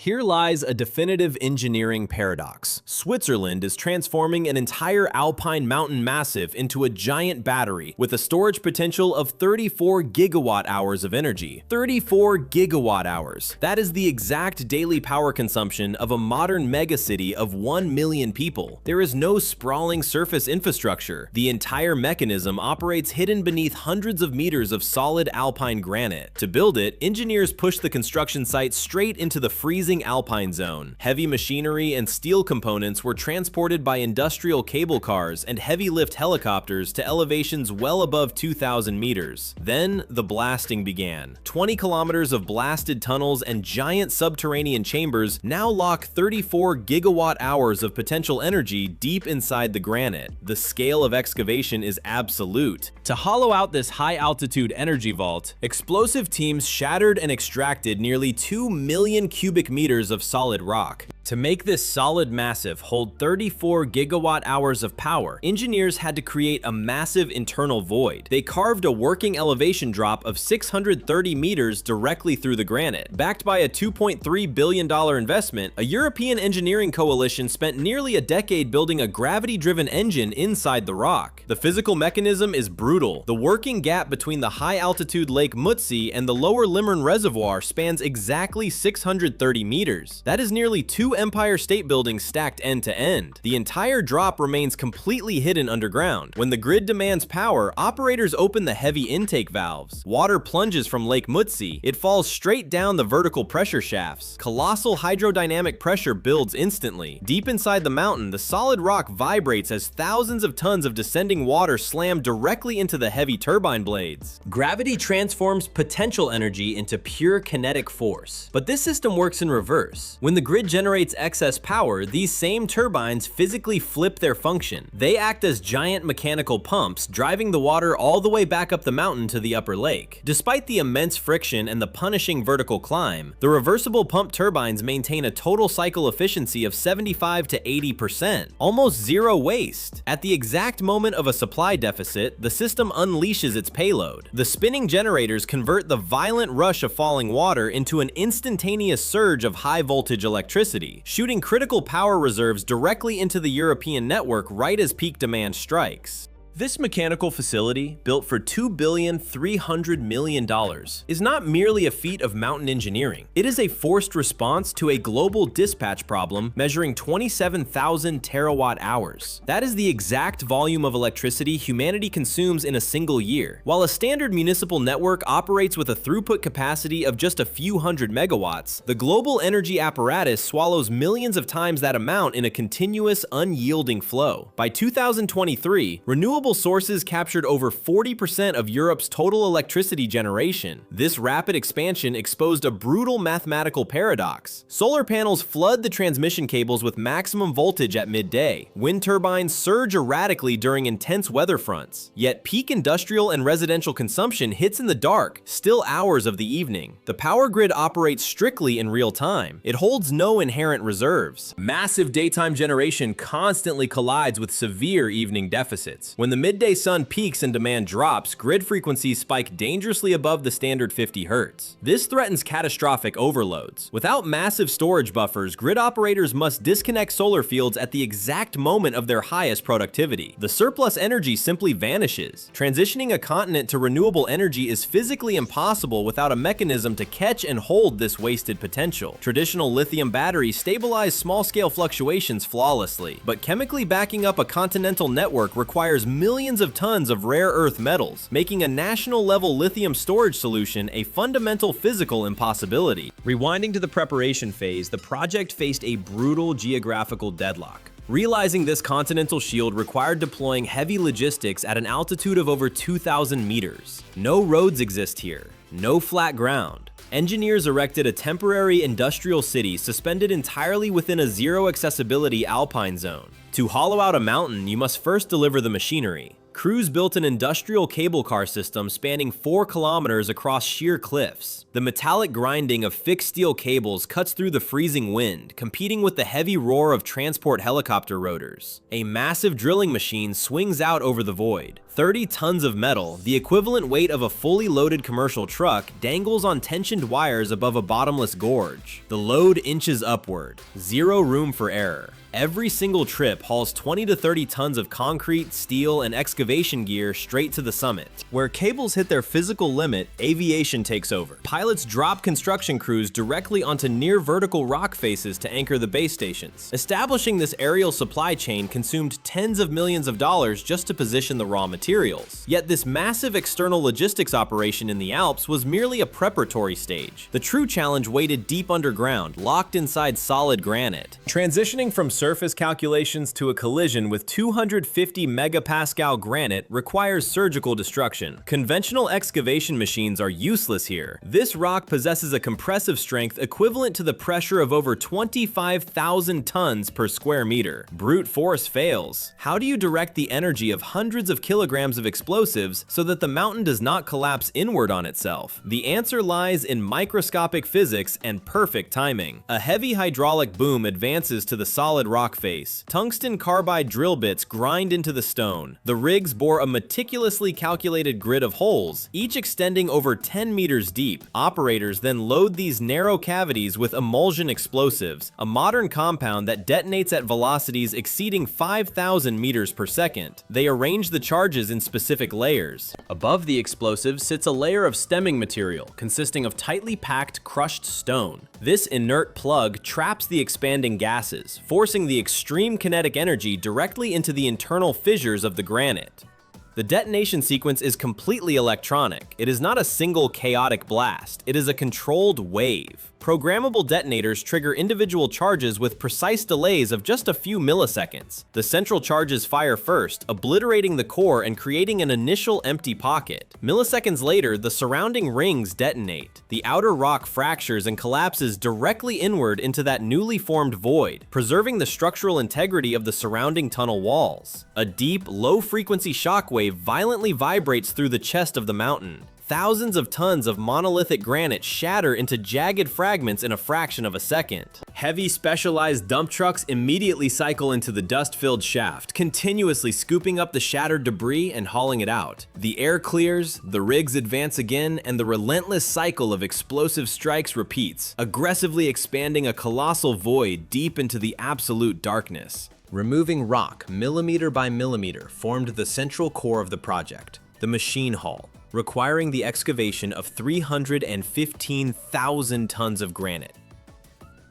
Here lies a definitive engineering paradox. Switzerland is transforming an entire Alpine mountain massif into a giant battery with a storage potential of 34 gigawatt hours of energy. 34 gigawatt hours. That is the exact daily power consumption of a modern megacity of 1 million people. There is no sprawling surface infrastructure. The entire mechanism operates hidden beneath hundreds of meters of solid Alpine granite. To build it, engineers pushed the construction site straight into the freezing Alpine zone. Heavy machinery and steel components were transported by industrial cable cars and heavy lift helicopters to elevations well above 2,000 meters. Then the blasting began. 20 kilometers of blasted tunnels and giant subterranean chambers now lock 34 gigawatt hours of potential energy deep inside the granite. The scale of excavation is absolute. To hollow out this high-altitude energy vault, explosive teams shattered and extracted nearly 2 million cubic meters of solid rock. To make this solid massif hold 34 gigawatt hours of power, engineers had to create a massive internal void. They carved a working elevation drop of 630 meters directly through the granite. Backed by a $2.3 billion investment, a European engineering coalition spent nearly a decade building a gravity-driven engine inside the rock. The physical mechanism is brutal. The working gap between the high-altitude Lake Mutsi and the lower Limern Reservoir spans exactly 630 meters. That is nearly 2 Empire State Buildings stacked end to end. The entire drop remains completely hidden underground. When the grid demands power, operators open the heavy intake valves. Water plunges from Lake Mutsi. It falls straight down the vertical pressure shafts. Colossal hydrodynamic pressure builds instantly. Deep inside the mountain, the solid rock vibrates as thousands of tons of descending water slam directly into the heavy turbine blades. Gravity transforms potential energy into pure kinetic force. But this system works in reverse. When the grid generates excess power, these same turbines physically flip their function. They act as giant mechanical pumps, driving the water all the way back up the mountain to the upper lake. Despite the immense friction and the punishing vertical climb, the reversible pump turbines maintain a total cycle efficiency of 75 to 80%, almost zero waste. At the exact moment of a supply deficit, the system unleashes its payload. The spinning generators convert the violent rush of falling water into an instantaneous surge of high voltage electricity, shooting critical power reserves directly into the European network right as peak demand strikes. This mechanical facility, built for $2.3 billion, is not merely a feat of mountain engineering. It is a forced response to a global dispatch problem measuring 27,000 terawatt hours. That is the exact volume of electricity humanity consumes in a single year. While a standard municipal network operates with a throughput capacity of just a few hundred megawatts, the global energy apparatus swallows millions of times that amount in a continuous, unyielding flow. By 2023, renewable sources captured over 40% of Europe's total electricity generation. This rapid expansion exposed a brutal mathematical paradox. Solar panels flood the transmission cables with maximum voltage at midday. Wind turbines surge erratically during intense weather fronts. Yet peak industrial and residential consumption hits in the dark, still hours of the evening. The power grid operates strictly in real time. It holds no inherent reserves. Massive daytime generation constantly collides with severe evening deficits. When the midday sun peaks and demand drops, grid frequencies spike dangerously above the standard 50 Hz. This threatens catastrophic overloads. Without massive storage buffers, grid operators must disconnect solar fields at the exact moment of their highest productivity. The surplus energy simply vanishes. Transitioning a continent to renewable energy is physically impossible without a mechanism to catch and hold this wasted potential. Traditional lithium batteries stabilize small-scale fluctuations flawlessly, but chemically backing up a continental network requires millions of tons of rare earth metals, making a national-level lithium storage solution a fundamental physical impossibility. Rewinding to the preparation phase, the project faced a brutal geographical deadlock. Realizing this continental shield required deploying heavy logistics at an altitude of over 2,000 meters. No roads exist here, no flat ground. Engineers erected a temporary industrial city suspended entirely within a zero accessibility Alpine zone. To hollow out a mountain, you must first deliver the machinery. Crews built an industrial cable car system spanning 4 kilometers across sheer cliffs. The metallic grinding of fixed steel cables cuts through the freezing wind, competing with the heavy roar of transport helicopter rotors. A massive drilling machine swings out over the void. 30 tons of metal, the equivalent weight of a fully loaded commercial truck, dangles on tensioned wires above a bottomless gorge. The load inches upward. Zero room for error. Every single trip hauls 20 to 30 tons of concrete, steel, and excavation gear straight to the summit. Where cables hit their physical limit, aviation takes over. Pilots drop construction crews directly onto near-vertical rock faces to anchor the base stations. Establishing this aerial supply chain consumed tens of millions of dollars just to position the raw materials. Yet this massive external logistics operation in the Alps was merely a preparatory stage. The true challenge waited deep underground, locked inside solid granite. Transitioning from surface calculations to a collision with 250 megapascal granite requires surgical destruction. Conventional excavation machines are useless here. This rock possesses a compressive strength equivalent to the pressure of over 25,000 tons per square meter. Brute force fails. How do you direct the energy of hundreds of kilograms of explosives so that the mountain does not collapse inward on itself? The answer lies in microscopic physics and perfect timing. A heavy hydraulic boom advances to the solid rock face. Tungsten carbide drill bits grind into the stone. The rigs bore a meticulously calculated grid of holes, each extending over 10 meters deep. Operators then load these narrow cavities with emulsion explosives, a modern compound that detonates at velocities exceeding 5,000 meters per second. They arrange the charges in specific layers. Above the explosive sits a layer of stemming material consisting of tightly packed crushed stone. This inert plug traps the expanding gases, forcing the extreme kinetic energy directly into the internal fissures of the granite. The detonation sequence is completely electronic. It is not a single chaotic blast, it is a controlled wave. Programmable detonators trigger individual charges with precise delays of just a few milliseconds. The central charges fire first, obliterating the core and creating an initial empty pocket. Milliseconds later, the surrounding rings detonate. The outer rock fractures and collapses directly inward into that newly formed void, preserving the structural integrity of the surrounding tunnel walls. A deep, low-frequency shockwave violently vibrates through the chest of the mountain. Thousands of tons of monolithic granite shatter into jagged fragments in a fraction of a second. Heavy specialized dump trucks immediately cycle into the dust-filled shaft, continuously scooping up the shattered debris and hauling it out. The air clears, the rigs advance again, and the relentless cycle of explosive strikes repeats, aggressively expanding a colossal void deep into the absolute darkness. Removing rock millimeter by millimeter formed the central core of the project, the machine hall, requiring the excavation of 315,000 tons of granite.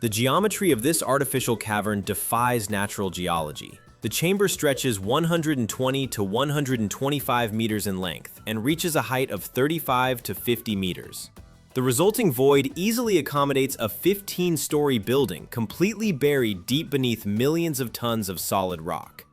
The geometry of this artificial cavern defies natural geology. The chamber stretches 120 to 125 meters in length and reaches a height of 35 to 50 meters. The resulting void easily accommodates a 15-story building completely buried deep beneath millions of tons of solid rock.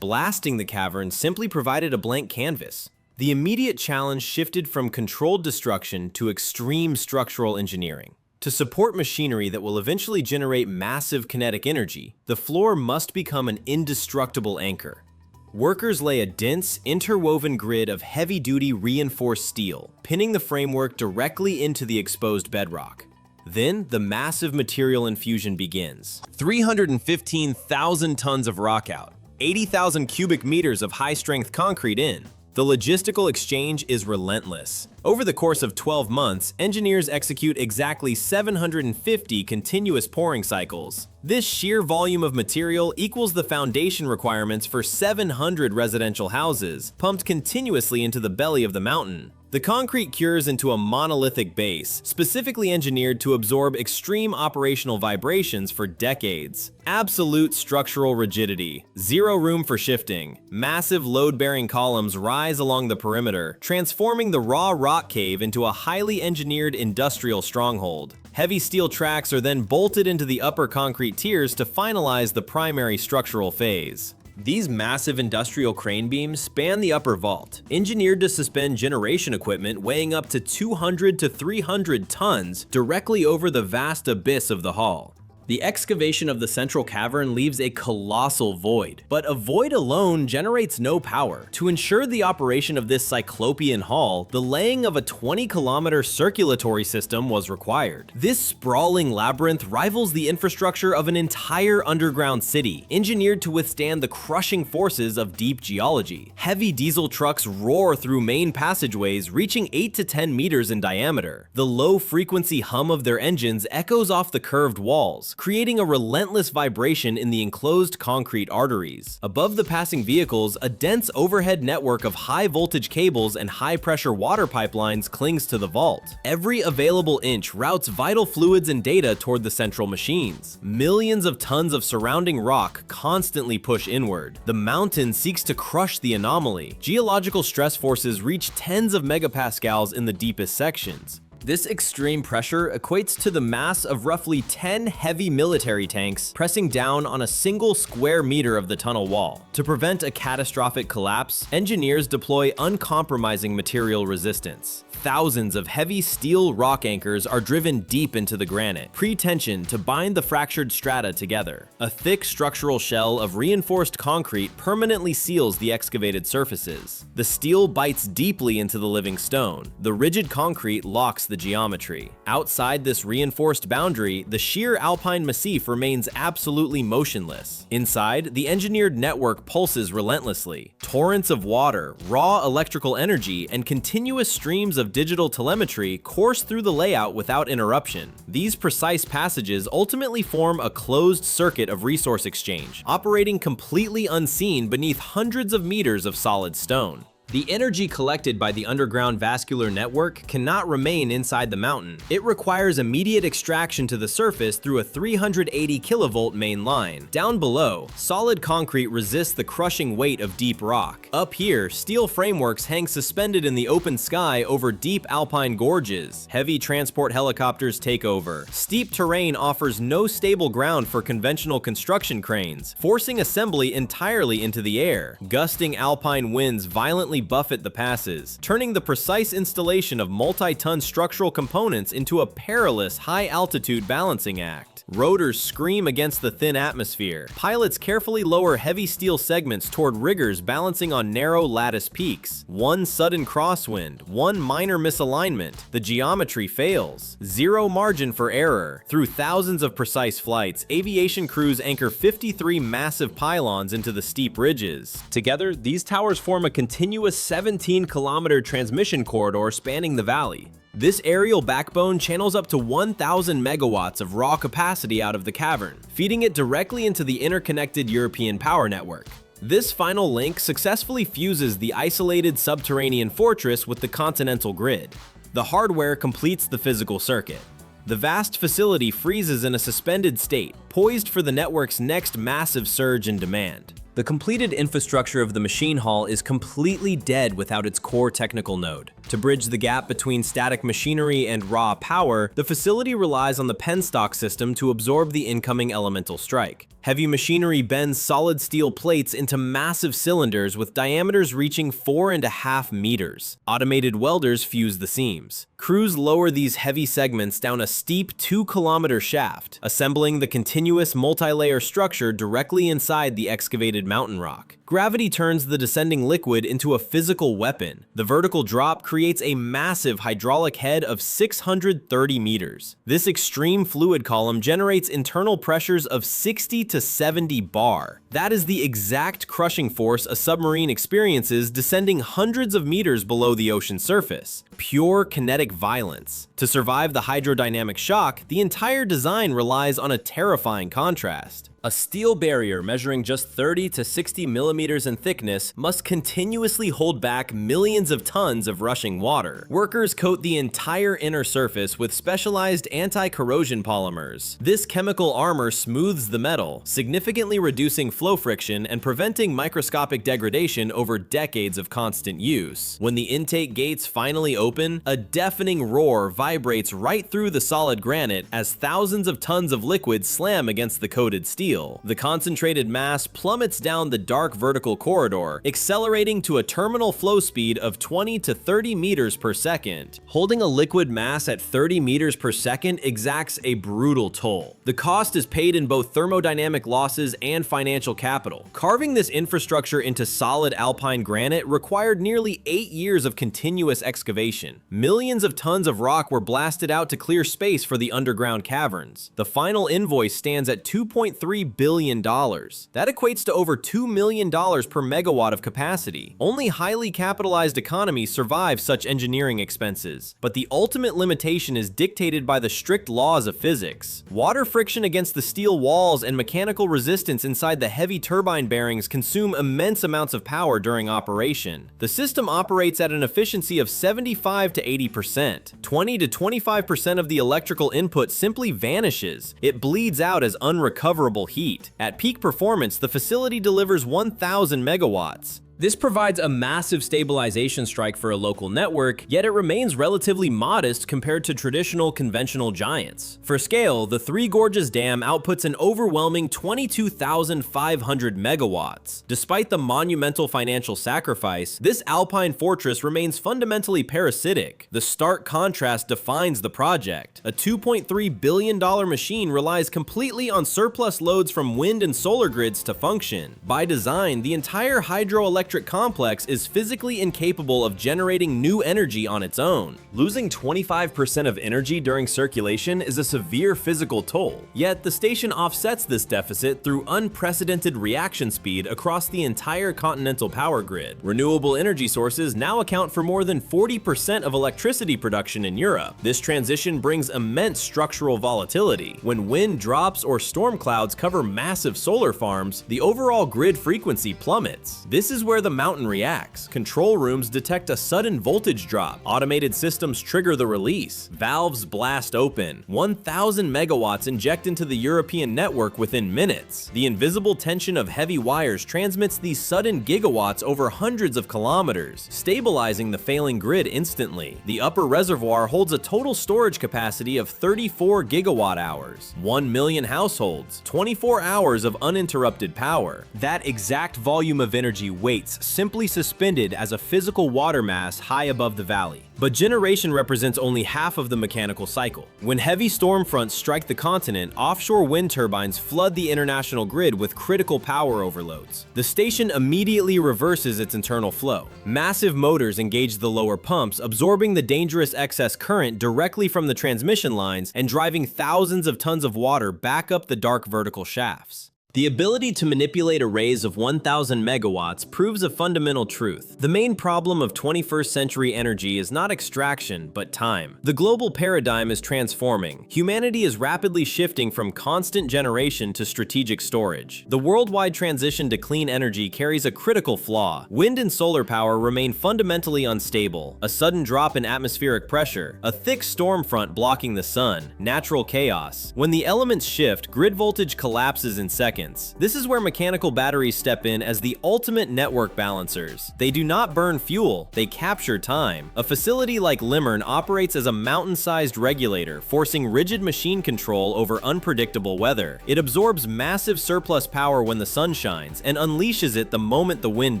Blasting the cavern simply provided a blank canvas. The immediate challenge shifted from controlled destruction to extreme structural engineering. To support machinery that will eventually generate massive kinetic energy, the floor must become an indestructible anchor. Workers lay a dense, interwoven grid of heavy-duty reinforced steel, pinning the framework directly into the exposed bedrock. Then, the massive material infusion begins. 315,000 tons of rock out, 80,000 cubic meters of high-strength concrete in. The logistical exchange is relentless. Over the course of 12 months, engineers execute exactly 750 continuous pouring cycles. This sheer volume of material equals the foundation requirements for 700 residential houses, pumped continuously into the belly of the mountain. The concrete cures into a monolithic base, specifically engineered to absorb extreme operational vibrations for decades. Absolute structural rigidity, zero room for shifting. Massive load-bearing columns rise along the perimeter, transforming the raw rock cave into a highly engineered industrial stronghold. Heavy steel tracks are then bolted into the upper concrete tiers to finalize the primary structural phase. These massive industrial crane beams span the upper vault, engineered to suspend generation equipment weighing up to 200 to 300 tons directly over the vast abyss of the hall. The excavation of the central cavern leaves a colossal void, but a void alone generates no power. To ensure the operation of this cyclopean hall, the laying of a 20-kilometer circulatory system was required. This sprawling labyrinth rivals the infrastructure of an entire underground city, engineered to withstand the crushing forces of deep geology. Heavy diesel trucks roar through main passageways reaching 8 to 10 meters in diameter. The low-frequency hum of their engines echoes off the curved walls, creating a relentless vibration in the enclosed concrete arteries. Above the passing vehicles, a dense overhead network of high-voltage cables and high-pressure water pipelines clings to the vault. Every available inch routes vital fluids and data toward the central machines. Millions of tons of surrounding rock constantly push inward. The mountain seeks to crush the anomaly. Geological stress forces reach tens of megapascals in the deepest sections. This extreme pressure equates to the mass of roughly 10 heavy military tanks pressing down on a single square meter of the tunnel wall. To prevent a catastrophic collapse, engineers deploy uncompromising material resistance. Thousands of heavy steel rock anchors are driven deep into the granite, pre-tensioned to bind the fractured strata together. A thick structural shell of reinforced concrete permanently seals the excavated surfaces. The steel bites deeply into the living stone. The rigid concrete locks the geometry. Outside this reinforced boundary, the sheer Alpine massif remains absolutely motionless. Inside, the engineered network pulses relentlessly. Torrents of water, raw electrical energy, and continuous streams of digital telemetry course through the layout without interruption. These precise passages ultimately form a closed circuit of resource exchange, operating completely unseen beneath hundreds of meters of solid stone. The energy collected by the underground vascular network cannot remain inside the mountain. It requires immediate extraction to the surface through a 380 kilovolt main line. Down below, solid concrete resists the crushing weight of deep rock. Up here, steel frameworks hang suspended in the open sky over deep alpine gorges. Heavy transport helicopters take over. Steep terrain offers no stable ground for conventional construction cranes, forcing assembly entirely into the air. Gusting alpine winds violently buffet the passes, turning the precise installation of multi-ton structural components into a perilous high-altitude balancing act. Rotors scream against the thin atmosphere. Pilots carefully lower heavy steel segments toward riggers balancing on narrow lattice peaks. One sudden crosswind, one minor misalignment, the geometry fails. Zero margin for error. Through thousands of precise flights, aviation crews anchor 53 massive pylons into the steep ridges. Together, these towers form a continuous 17-kilometer transmission corridor spanning the valley. This aerial backbone channels up to 1,000 megawatts of raw capacity out of the cavern, feeding it directly into the interconnected European power network. This final link successfully fuses the isolated subterranean fortress with the continental grid. The hardware completes the physical circuit. The vast facility freezes in a suspended state, poised for the network's next massive surge in demand. The completed infrastructure of the machine hall is completely dead without its core technical node. To bridge the gap between static machinery and raw power, the facility relies on the Penstock system to absorb the incoming elemental strike. Heavy machinery bends solid steel plates into massive cylinders with diameters reaching 4.5 meters. Automated welders fuse the seams. Crews lower these heavy segments down a steep 2-kilometer shaft, assembling the continuous multi-layer structure directly inside the excavated mountain rock. Gravity turns the descending liquid into a physical weapon. The vertical drop creates a massive hydraulic head of 630 meters. This extreme fluid column generates internal pressures of 60 to 70 bar. That is the exact crushing force a submarine experiences descending hundreds of meters below the ocean surface. Pure kinetic violence. To survive the hydrodynamic shock, the entire design relies on a terrifying contrast. A steel barrier measuring just 30 to 60 millimeters in thickness must continuously hold back millions of tons of rushing water. Workers coat the entire inner surface with specialized anti-corrosion polymers. This chemical armor smooths the metal, significantly reducing flow friction and preventing microscopic degradation over decades of constant use. When the intake gates finally open, a deafening roar vibrates right through the solid granite as thousands of tons of liquid slam against the coated steel. steel, the concentrated mass plummets down the dark vertical corridor, accelerating to a terminal flow speed of 20 to 30 meters per second. Holding a liquid mass at 30 meters per second exacts a brutal toll. The cost is paid in both thermodynamic losses and financial capital. Carving this infrastructure into solid Alpine granite required nearly 8 years of continuous excavation. Millions of tons of rock were blasted out to clear space for the underground caverns. The final invoice stands at $2.3 billion. That equates to over $2 million per megawatt of capacity. Only highly capitalized economies survive such engineering expenses, but the ultimate limitation is dictated by the strict laws of physics. Water friction against the steel walls and mechanical resistance inside the heavy turbine bearings consume immense amounts of power during operation. The system operates at an efficiency of 75 to 80%. 20 to 25% of the electrical input simply vanishes. It bleeds out as unrecoverable heat. At peak performance, the facility delivers 1,000 megawatts. This provides a massive stabilization strike for a local network, yet it remains relatively modest compared to traditional conventional giants. For scale, the Three Gorges Dam outputs an overwhelming 22,500 megawatts. Despite the monumental financial sacrifice, this Alpine fortress remains fundamentally parasitic. The stark contrast defines the project. A $2.3 billion machine relies completely on surplus loads from wind and solar grids to function. By design, the entire hydroelectric complex is physically incapable of generating new energy on its own. Losing 25% of energy during circulation is a severe physical toll, yet the station offsets this deficit through unprecedented reaction speed across the entire continental power grid. Renewable energy sources now account for more than 40% of electricity production in Europe. This transition brings immense structural volatility. When wind drops or storm clouds cover massive solar farms, the overall grid frequency plummets. This is where the mountain reacts. Control rooms detect a sudden voltage drop. Automated systems trigger the release. Valves blast open. 1,000 megawatts inject into the European network within minutes. The invisible tension of heavy wires transmits these sudden gigawatts over hundreds of kilometers, stabilizing the failing grid instantly. The upper reservoir holds a total storage capacity of 34 gigawatt hours. 1 million households. 24 hours of uninterrupted power. That exact volume of energy waits simply suspended as a physical water mass high above the valley. But generation represents only half of the mechanical cycle. When heavy storm fronts strike the continent, offshore wind turbines flood the international grid with critical power overloads. The station immediately reverses its internal flow. Massive motors engage the lower pumps, absorbing the dangerous excess current directly from the transmission lines and driving thousands of tons of water back up the dark vertical shafts. The ability to manipulate arrays of 1,000 megawatts proves a fundamental truth. The main problem of 21st century energy is not extraction, but time. The global paradigm is transforming. Humanity is rapidly shifting from constant generation to strategic storage. The worldwide transition to clean energy carries a critical flaw. Wind and solar power remain fundamentally unstable. A sudden drop in atmospheric pressure, a thick storm front blocking the sun, natural chaos. When the elements shift, grid voltage collapses in seconds. This is where mechanical batteries step in as the ultimate network balancers. They do not burn fuel, they capture time. A facility like Limern operates as a mountain-sized regulator, forcing rigid machine control over unpredictable weather. It absorbs massive surplus power when the sun shines and unleashes it the moment the wind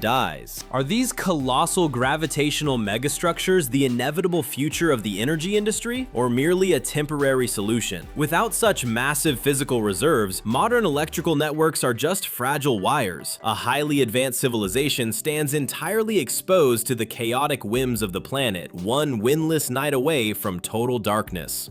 dies. Are these colossal gravitational megastructures the inevitable future of the energy industry, or merely a temporary solution? Without such massive physical reserves, modern electrical networks are just fragile wires. A highly advanced civilization stands entirely exposed to the chaotic whims of the planet, one windless night away from total darkness.